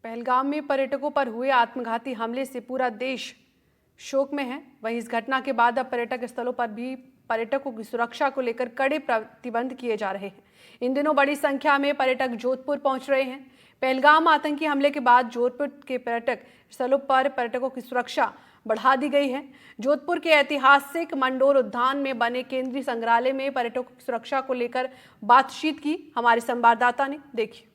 पहलगाम में पर्यटकों पर हुए आत्मघाती हमले से पूरा देश शोक में है। वहीं इस घटना के बाद अब पर्यटक स्थलों पर भी पर्यटकों की सुरक्षा को लेकर कड़े प्रतिबंध किए जा रहे हैं। इन दिनों बड़ी संख्या में पर्यटक जोधपुर पहुंच रहे हैं। पहलगाम आतंकी हमले के बाद जोधपुर के पर्यटक स्थलों पर पर्यटकों की सुरक्षा बढ़ा दी गई है। जोधपुर के ऐतिहासिक मंडोर उद्यान में बने केंद्रीय संग्रहालय में पर्यटकों की सुरक्षा को लेकर बातचीत की हमारे संवाददाता ने। देखिए।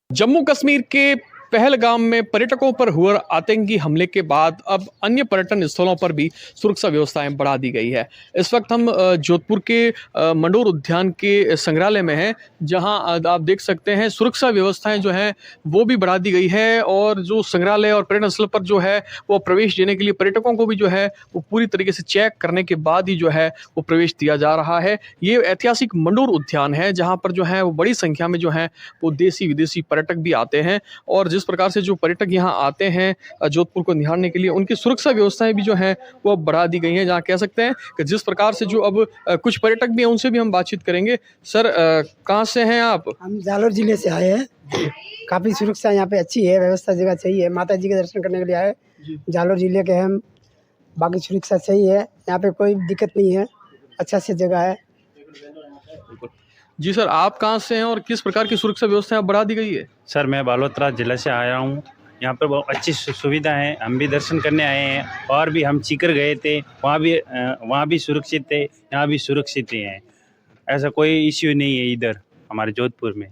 जम्मू कश्मीर के पहलगाम में पर्यटकों पर हुए आतंकी हमले के बाद अब अन्य पर्यटन स्थलों पर भी सुरक्षा व्यवस्थाएं बढ़ा दी गई है। इस वक्त हम जोधपुर के मंडोर उद्यान के संग्रहालय में हैं, जहां आप देख सकते हैं सुरक्षा व्यवस्थाएं जो हैं वो भी बढ़ा दी गई है। और जो संग्रहालय और पर्यटन स्थल पर जो है वो प्रवेश देने के लिए पर्यटकों को भी जो है वो पूरी तरीके से चेक करने के बाद ही जो है वो प्रवेश दिया जा रहा है। ये ऐतिहासिक मंडोर उद्यान है जहाँ पर जो है वो बड़ी संख्या में जो है वो देसी विदेशी पर्यटक भी आते हैं। और जिस प्रकार से जो पर्यटक यहाँ आते हैं जोधपुर को निहारने के लिए, उनकी सुरक्षा व्यवस्थाएं भी जो हैं वो बढ़ा दी गई हैं। जहाँ कह सकते हैं कि जिस प्रकार से जो अब कुछ पर्यटक भी हैं उनसे भी हम बातचीत करेंगे। सर, कहाँ से हैं आप? हम जालोर जिले से आए हैं। काफ़ी सुरक्षा यहाँ पे अच्छी है, व्यवस्था जगह सही है। माता जी के दर्शन करने के लिए आए। जालोर जिले के हम, बाकी सुरक्षा सही है, यहाँ पे कोई दिक्कत नहीं है, अच्छा सी जगह है। जी सर, आप कहाँ से हैं और किस प्रकार की सुरक्षा व्यवस्था बढ़ा दी गई है? सर, मैं बालोतरा जिला से आया हूँ। यहाँ पर बहुत अच्छी सुविधा है। हम भी दर्शन करने आए हैं और भी हम सीकर गए थे, वहाँ भी सुरक्षित थे, यहाँ भी सुरक्षित ही हैं। ऐसा कोई इश्यू नहीं है इधर हमारे जोधपुर में।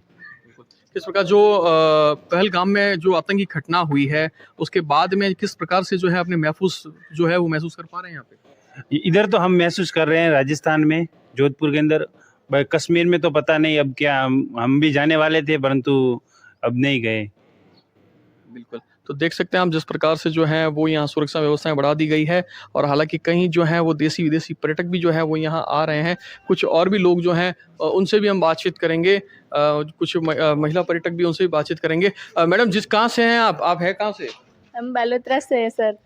किस प्रकार जो पहलगाम में जो आतंकी घटना हुई है उसके बाद में किस प्रकार से जो है अपने महफूज जो है वो महसूस कर पा रहे हैं यहाँ पे? इधर तो हम महसूस कर रहे हैं राजस्थान में, जोधपुर के अंदर। कश्मीर में तो पता नहीं अब क्या, हम भी जाने वाले थे परंतु अब नहीं गए। बिल्कुल, तो देख सकते हैं आप जिस प्रकार से जो है वो यहाँ सुरक्षा व्यवस्थाएं बढ़ा दी गई है। और हालांकि कहीं जो है वो देसी विदेशी पर्यटक भी जो है वो यहाँ आ रहे हैं। कुछ और भी लोग जो हैं उनसे भी हम बातचीत करेंगे। कुछ महिला पर्यटक भी, उनसे भी बातचीत करेंगे। मैडम, कहाँ से हैं आप है कहाँ से? हम बालोतरा से हैं सर।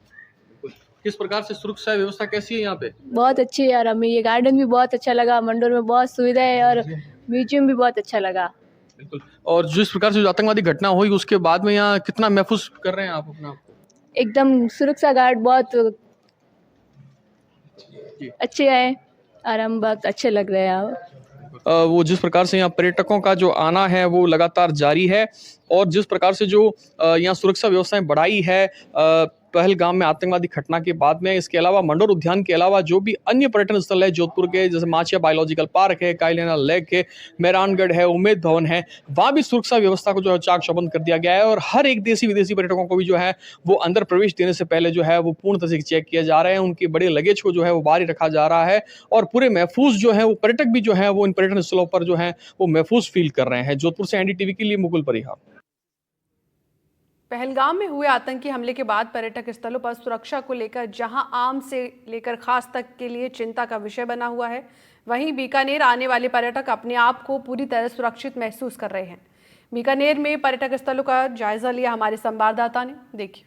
किस प्रकार से सुरक्षा व्यवस्था कैसी है यहाँ पे? बहुत अच्छी है यार, हमें ये गार्डन भी बहुत अच्छा लगा, मंडोर में बहुत सुविधा है और म्यूजियम भी बहुत अच्छा लगा। बिल्कुल। और जिस प्रकार से जो आतंकवादी घटना हुई उसके बाद में यहाँ कितना महफूज कर रहे हैं आप अपना? एकदम सुरक्षा गार्ड बहुत अच्छे हैं और हम बहुत अच्छे लग रहे हैं। वो जिस प्रकार से यहाँ पर्यटकों का जो आना है वो लगातार जारी है। और जिस प्रकार से जो यहाँ सुरक्षा व्यवस्थाएं बढ़ाई है पहलगाम में आतंकवादी घटना के बाद में, इसके अलावा मंडोर उद्यान के अलावा जो भी अन्य पर्यटन स्थल है जोधपुर के, जैसे माचिया बायोलॉजिकल पार्क है, कायलेना लेक है, मेहरानगढ़ है, उम्मेद भवन है, वहाँ भी सुरक्षा व्यवस्था को जो है चाक चौबंद कर दिया गया है। और हर एक देसी विदेशी पर्यटकों को भी जो है वो अंदर प्रवेश देने से पहले जो है वो पूर्ण तरह से चेक किया जा रहा है। उनके बड़े लगेज को जो है वो बाहर ही रखा जा रहा है। और पूरे महफूज जो है वो पर्यटक भी जो है वो इन पर्यटन स्थलों पर जो है वो महफूज फील कर रहे हैं। जोधपुर से NDTV के लिए मुकुल परिहार। पहलगाम में हुए आतंकी हमले के बाद पर्यटक स्थलों पर सुरक्षा को लेकर जहां आम से लेकर खास तक के लिए चिंता का विषय बना हुआ है, वहीं बीकानेर आने वाले पर्यटक अपने आप को पूरी तरह सुरक्षित महसूस कर रहे हैं। बीकानेर में पर्यटक स्थलों का जायजा लिया हमारे संवाददाता ने। देखिए।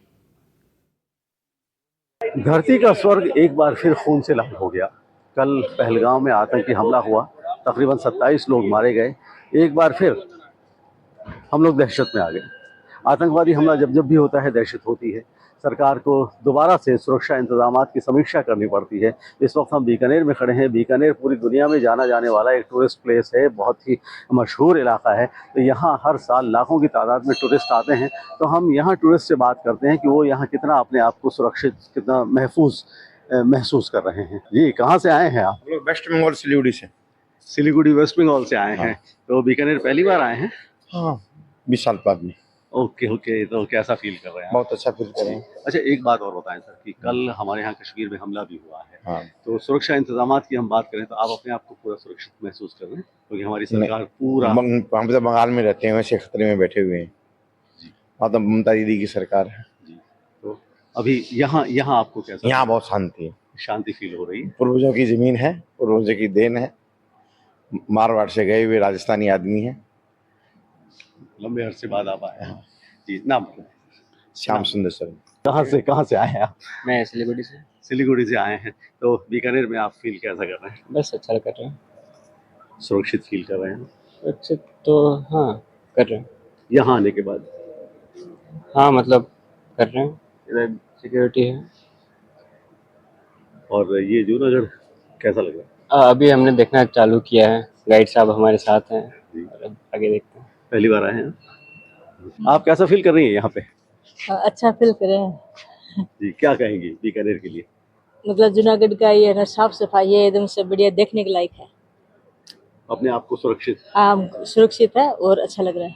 धरती का स्वर्ग एक बार फिर खून से लाल हो गया। कल पहलगाम में आतंकी हमला हुआ, तकरीबन 27 लोग मारे गए। एक बार फिर हम लोग दहशत में आ गए। आतंकवादी हमला जब जब भी होता है दहशत होती है। सरकार को दोबारा से सुरक्षा इंतजामात की समीक्षा करनी पड़ती है। इस वक्त हम बीकानेर में खड़े हैं। बीकानेर पूरी दुनिया में जाना जाने वाला एक टूरिस्ट प्लेस है, बहुत ही मशहूर इलाका है। तो यहाँ हर साल लाखों की तादाद में टूरिस्ट आते हैं। तो हम यहाँ टूरिस्ट से बात करते हैं कि वो यहाँ कितना अपने आप को सुरक्षित, कितना महसूस कर रहे हैं। जी, कहाँ से आए हैं आप? लोग वेस्ट बंगाल सिलीगुड़ी से। सिलीगुड़ी वेस्ट बंगाल से आए हैं। तो बीकानेर पहली बार आए हैं? हाँ, 20 साल बाद में। ओके, तो कैसा फील कर रहे हैं? बहुत अच्छा फील कर रहे हैं। अच्छा, एक बात और बताएं सर कि कल हमारे यहाँ कश्मीर में हमला भी हुआ है। हाँ। तो सुरक्षा इंतजामात की हम बात करें तो आप अपने आप को पूरा सुरक्षित महसूस कर रहे हैं? क्योंकि हमारी सरकार पूरा, हम तो बंगाल में रहते हैं, वैसे खतरे में बैठे हुए हैं। हाँ, तो ममता दीदी की सरकार है जी। तो अभी यहाँ आपको कैसा? यहाँ बहुत शांति फील हो रही है। पूर्वजों की जमीन है, पूर्वजों की देन है। मारवाड़ से गए हुए राजस्थानी आदमी है। लंबे अरसे बाद आप आए हैं। जी, नाम? श्याम सुंदर सर। कहाँ से आए हैं आप? मैं सिलीगुड़ी से। सिलीगुड़ी से आए हैं। तो बीकानेर में आप फील कैसा कर रहे हैं? बस अच्छा कर रहे हैं। सुरक्षित फील कर रहे हैं? सुरक्षित तो हाँ कर रहे हैं। यहाँ आने के बाद हाँ मतलब कर रहे हैं, इधर सिक्योरिटी है। और ये जूनागढ़ कैसा लग रहा है? अभी हमने देखना चालू किया है, गाइड साहब हमारे साथ हैं और अब आगे देखते हैं। पहली बार आए हैं आप, कैसा फील कर रही हैं यहाँ पे? अच्छा फील कर रहे हैं। जी, क्या कहेंगी बीकानेर के लिए? मतलब जूनागढ़ का ये ना साफ सफाई है, एकदम से बढ़िया, देखने के लायक है। अपने आप को सुरक्षित सुरक्षित है और अच्छा लग रहा है।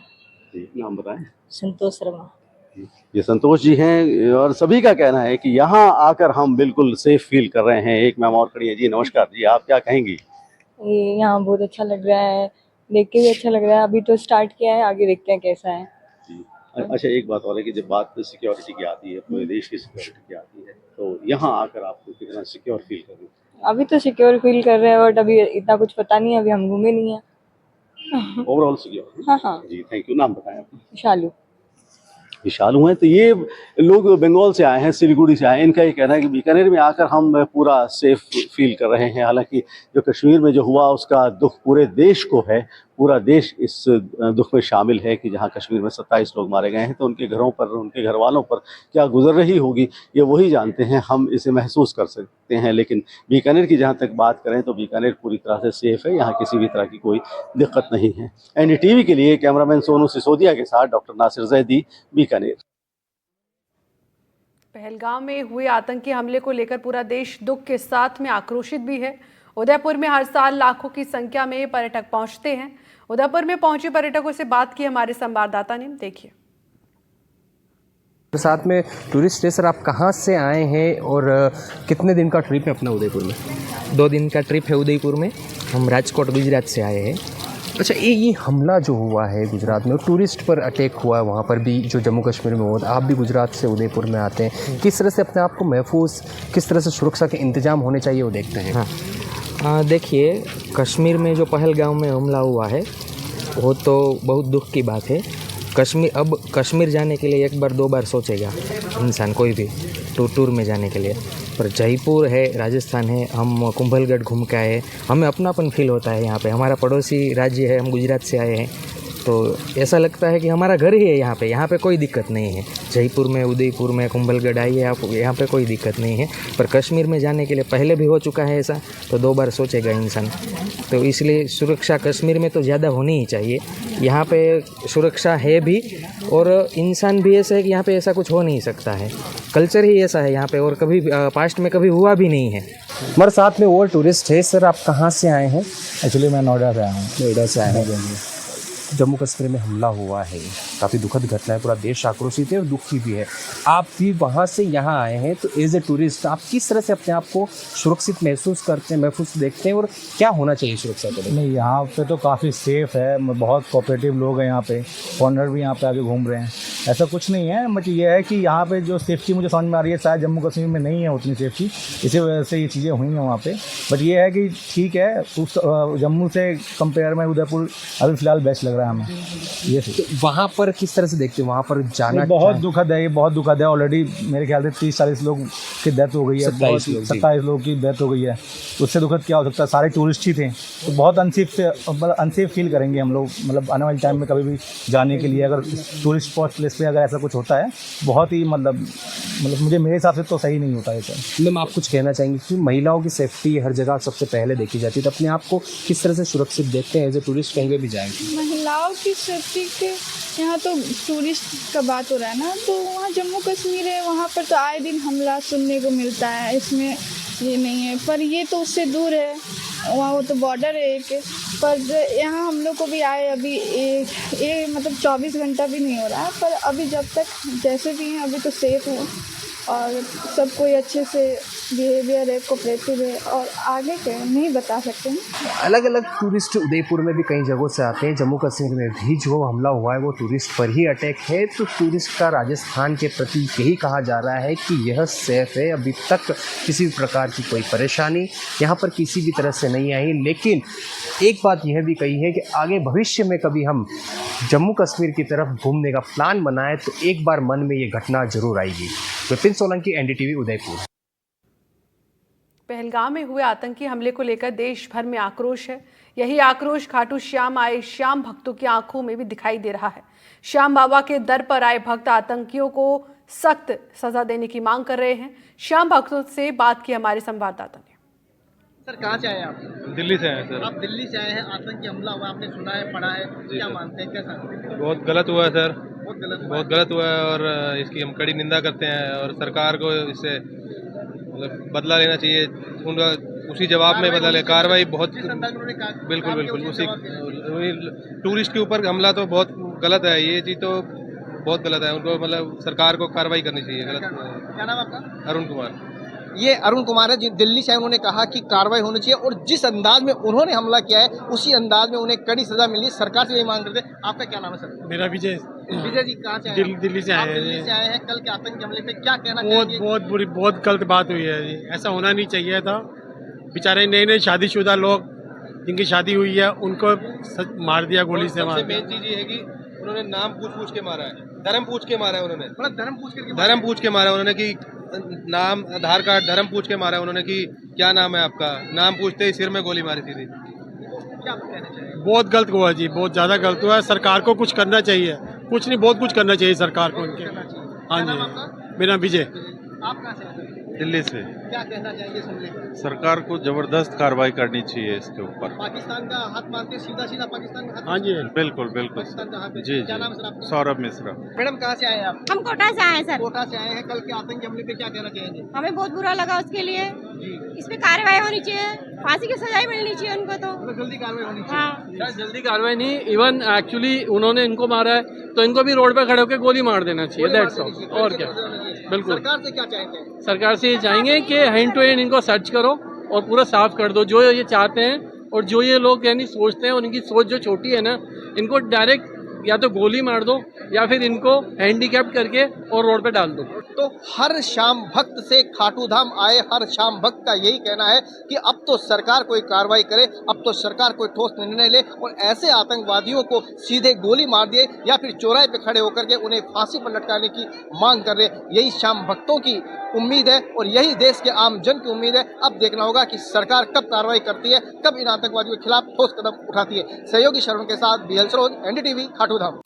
जी, नाम बताएं। संतोष शर्मा। ये संतोष जी हैं और सभी का कहना है कि यहाँ आकर हम बिल्कुल सेफ फील कर रहे हैं। एक मैम और खड़ी है जी, नमस्कार जी, आप क्या कहेंगी? यहाँ बहुत अच्छा लग रहा है, देख के भी अच्छा लग रहा है। अभी तो स्टार्ट किया है, आगे देखते हैं कैसा है। जी, अच्छा एक बात और है कि जब बात सिक्योरिटी की आती है, पूरे देश की सिक्योरिटी की आती है, तो यहाँ आकर आपको कितना सिक्योर फील कर रहे हैं? अभी तो सिक्योर फील कर रहे हैं, बट अभी इतना कुछ पता नहीं है, अभी हम घूमे नहीं है। Overall secure? हाँ हाँ। जी, थैंक यू। नाम बताएं आप। शालू। विशालू हैं। तो ये लोग बंगाल से आए हैं, सिलीगुड़ी से आए हैं। इनका ये कहना है कि बीकानेर में आकर हम पूरा सेफ फील कर रहे हैं। हालांकि जो कश्मीर में जो हुआ उसका दुख पूरे देश को है, पूरा देश इस दुख में शामिल है कि जहां कश्मीर में 27 लोग मारे गए हैं, तो उनके घरों पर, उनके घर वालों पर क्या गुजर रही होगी ये वही जानते हैं, हम इसे महसूस कर सकते हैं। लेकिन बीकानेर की जहाँ तक बात करें तो बीकानेर पूरी तरह से सेफ है, यहाँ किसी भी तरह की कोई दिक्कत नहीं है। NDTV के लिए कैमरामैन सोनू सिसोदिया के साथ डॉक्टर नासिर जैदी, बीकानेर। पहलगाम में हुए आतंकी हमले को लेकर पूरा देश दुख के साथ में आक्रोशित भी है। उदयपुर में हर साल लाखों की संख्या में पर्यटक पहुंचते हैं। उदयपुर में पहुंचे पर्यटकों से बात की हमारे संवाददाता ने, देखिए। साथ में टूरिस्ट है सर, आप कहाँ से आए हैं और कितने दिन का ट्रिप है अपना उदयपुर में? 2 दिन का ट्रिप है उदयपुर में। हम राजकोट गुजरात से आए हैं। अच्छा, ये हमला जो हुआ है गुजरात में, टूरिस्ट पर अटैक हुआ है, वहाँ पर भी जो जम्मू कश्मीर में हुआ, आप भी गुजरात से उदयपुर में आते हैं, किस तरह से अपने आप को महफूज, किस तरह से सुरक्षा के इंतजाम होने चाहिए वो देखते हैं? हाँ, देखिए, कश्मीर में जो पहलगाम में हमला हुआ है वो तो बहुत दुख की बात है। कश्मीर जाने के लिए 1 बार 2 बार सोचेगा इंसान, कोई भी टूर में जाने के लिए। पर जयपुर है, राजस्थान है, हम कुंभलगढ़ घूम के आए, हमें अपनापन फील होता है यहाँ पे। हमारा पड़ोसी राज्य है, हम गुजरात से आए हैं, तो ऐसा लगता है कि हमारा घर ही है यहाँ पे कोई दिक्कत नहीं है। जयपुर में, उदयपुर में, कुंभलगढ़ आइए आप, यहाँ पे कोई दिक्कत नहीं है। पर कश्मीर में जाने के लिए पहले भी हो चुका है ऐसा, तो 2 बार सोचेगा इंसान। तो इसलिए सुरक्षा कश्मीर में तो ज़्यादा होनी ही चाहिए। यहाँ पे सुरक्षा है भी, और इंसान भी ऐसा है कि यहाँ पे ऐसा कुछ हो नहीं सकता है। कल्चर ही ऐसा है यहाँ पे, और कभी पास्ट में कभी हुआ भी नहीं है। हमारे साथ में और टूरिस्ट है सर, आप कहाँ से आए हैं? एक्चुअली मैं नोएडा से आया हूँ। नोएडा से आए हैं। जम्मू कश्मीर में हमला हुआ है, काफ़ी दुखद घटना है, पूरा देश आक्रोशित है और दुखी भी है। आप भी वहाँ से यहाँ आए हैं, तो एज ए टूरिस्ट आप किस तरह से अपने आप को सुरक्षित महसूस करते हैं, महफूज देखते हैं, और क्या होना चाहिए सुरक्षा के लिए? नहीं, यहाँ पे तो काफ़ी सेफ़ है, बहुत कोऑपरेटिव लोग हैं यहाँ पे, फॉरेनर भी यहाँ पे आके घूम रहे हैं। ऐसा कुछ नहीं है, बट ये है कि यहाँ पे जो सेफ्टी मुझे समझ में आ रही है, शायद जम्मू कश्मीर में नहीं है उतनी सेफ्टी, इसी वजह से ये चीज़ें हुई हैं वहाँ पे। बट ये है कि ठीक है, उस जम्मू से कंपेयर में उदयपुर अभी फ़िलहाल बेस्ट लग रहा है हमें। ये तो वहाँ पर किस तरह से देखते हैं? वहाँ पर जाना बहुत दुखद है, ये बहुत दुखद है। ऑलरेडी मेरे ख्याल से 30-40 लोग की डेथ हो गई है, 27 लोग की डेथ हो गई है। उससे दुखद क्या हो सकता है? सारे टूरिस्ट ही थे, तो बहुत अनसेफ फील करेंगे हम लोग, मतलब आने वाले टाइम में कभी भी जाने के लिए, अगर टूरिस्ट स्पॉट प्लेस पे अगर ऐसा कुछ होता है, बहुत ही मतलब मुझे, मेरे हिसाब से तो सही नहीं होता है सर। मैम, आप कुछ कहना चाहेंगे कि महिलाओं की सेफ्टी हर जगह सबसे पहले देखी जाती है, तो अपने आप को किस तरह से सुरक्षित देखते हैं एज ए टूरिस्ट कहीं पे भी जाएंगे? महिलाओं की सेफ्टी के यहाँ तो टूरिस्ट का बात हो रहा है ना, तो वहाँ जम्मू कश्मीर है, वहाँ पर तो आए दिन हमला सुनने को मिलता है, इसमें ये नहीं है। पर ये तो उससे दूर है, वहाँ वो तो बॉर्डर है एक। पर यहाँ हम लोग को भी आए अभी एक मतलब 24 घंटा भी नहीं हो रहा है, पर अभी जब तक जैसे भी हैं अभी तो सेफ़ है, और सब कोई अच्छे से बिहेवियर है, कोऑपरेटिव है, और आगे के नहीं बता सकते हैं। अलग अलग टूरिस्ट उदयपुर में भी कई जगहों से आते हैं। जम्मू कश्मीर में भी जो हमला हुआ है वो टूरिस्ट पर ही अटैक है, तो टूरिस्ट का राजस्थान के प्रति यही कहा जा रहा है कि यह सेफ है, अभी तक किसी भी प्रकार की कोई परेशानी यहाँ पर किसी भी तरह से नहीं आई। लेकिन एक बात यह भी कही है कि आगे भविष्य में कभी हम जम्मू कश्मीर की तरफ घूमने का प्लान बनाए तो एक बार मन में ये घटना जरूर आएगी। विपिन सोलंकी, NDTV, उदयपुर। पहलगाम में हुए आतंकी हमले को लेकर देश भर में आक्रोश है। यही आक्रोश खाटू श्याम आए श्याम भक्तों की आंखों में भी दिखाई दे रहा है। श्याम बाबा के दर पर आए भक्त आतंकियों को सख्त सजा देने की मांग कर रहे हैं। श्याम भक्तों से बात की हमारे संवाददाता ने। सर कहाँ से आए आप? दिल्ली से आए सर। आप दिल्ली से आए हैं, आतंकी हमला हुआ, आपने सुना है, पढ़ा है, क्या मानते हैं, कैसा? बहुत गलत हुआ है सर, बहुत गलत हुआ है और इसकी हम कड़ी निंदा करते हैं और सरकार को इससे मतलब बदला लेना चाहिए, उनका उसी जवाब में बदला ले। कार्रवाई बहुत बिल्कुल बिल्कुल उसी टूरिस्ट के ऊपर हमला तो बहुत गलत है, ये चीज़ तो बहुत गलत है, उनको मतलब सरकार को कार्रवाई करनी चाहिए। गलत। क्या नाम आपका? अरुण कुमार। ये अरुण कुमार है जो दिल्ली से उन्होंने कहा कि कार्रवाई होनी चाहिए और जिस अंदाज में उन्होंने हमला किया है उसी अंदाज में उन्हें कड़ी सजा मिली। सरकार से यही मांग करते हैं। आपका क्या नाम है सर? मेरा विजय। विजय जी कहाँ से आए? दिल्ली से आए हैं। दिल्ली से आए हैं, कल के आतंकी हमले पे क्या कहना चाहिए? बहुत बुरी, बहुत गलत बात हुई है जी, ऐसा होना नहीं चाहिए था। बेचारे नए नए शादीशुदा लोग जिनकी शादी हुई है उनको मार दिया, गोली से मार दिया। मेन चीज ये है कि उन्होंने नाम पूछ के मारा है, धर्म पूछ के मारा है उन्होंने, धर्म पूछ के मारा उन्होंने कि नाम, आधार कार्ड, धर्म पूछ के मारा है उन्होंने कि क्या नाम है आपका, नाम पूछते ही सिर में गोली मारी थी। क्या कहना चाहिए? बहुत गलत हुआ जी, बहुत ज्यादा गलत हुआ है। सरकार को कुछ करना चाहिए, कुछ नहीं बहुत कुछ करना चाहिए सरकार को इनके। हाँ जी, मेरा विजय। आप कहाँ से? दिल्ली से। क्या कहना चाहेंगे हमले पर? सरकार को जबरदस्त कार्रवाई करनी चाहिए इसके ऊपर। पाकिस्तान का हाथ मानते सीधा सीधा पाकिस्तान का हाथ? हाँ जी बिल्कुल बिल्कुल। पाकिस्तान का हाथ? जी। क्या नाम है सर आपका? सौरभ मिश्रा। मैडम कहाँ से आए हैं आप? हम कोटा से आए हैं सर। कोटा से आए हैं, कल के आतंकी हमले पे क्या कहना चाहेंगे? हमें बहुत बुरा लगा उसके लिए, इस पे कार्रवाई होनी चाहिए, फांसी की सजाई मिलनी चाहिए उनको। तो जल्दी कार्रवाई होनी चाहिए। हाँ, जल्दी कार्रवाई नहीं, इवन एक्चुअली उन्होंने इनको मारा है तो इनको भी रोड पे खड़े होकर गोली मार देना चाहिए, दैट्स ऑल। और क्या, बिल्कुल। सरकार से क्या चाहेंगे? सरकार से ये चाहेंगे कि हैंड टू हैंड इनको सर्च करो और पूरा साफ कर दो जो ये चाहते हैं। और जो ये लोग यानी सोचते हैं और इनकी सोच जो छोटी है ना, इनको डायरेक्ट या तो गोली मार दो या फिर इनको हैंडीकैप करके और रोड पे डाल दो। तो हर श्याम भक्त से खाटू धाम आए हर श्याम भक्त का यही कहना है कि अब तो सरकार कोई कार्रवाई करे, अब तो सरकार कोई ठोस निर्णय ले और ऐसे आतंकवादियों को सीधे गोली मार दिए या फिर चौराहे पे खड़े होकर के उन्हें फांसी पर लटकाने की मांग कर रहे। यही श्याम भक्तों की उम्मीद है और यही देश के आम जन की उम्मीद है। अब देखना होगा कि सरकार कब कार्रवाई करती है, कब इन आतंकवादियों के खिलाफ ठोस कदम उठाती है। सहयोगी शरण के साथ BL सरोज, NDTV, खाटू धाम।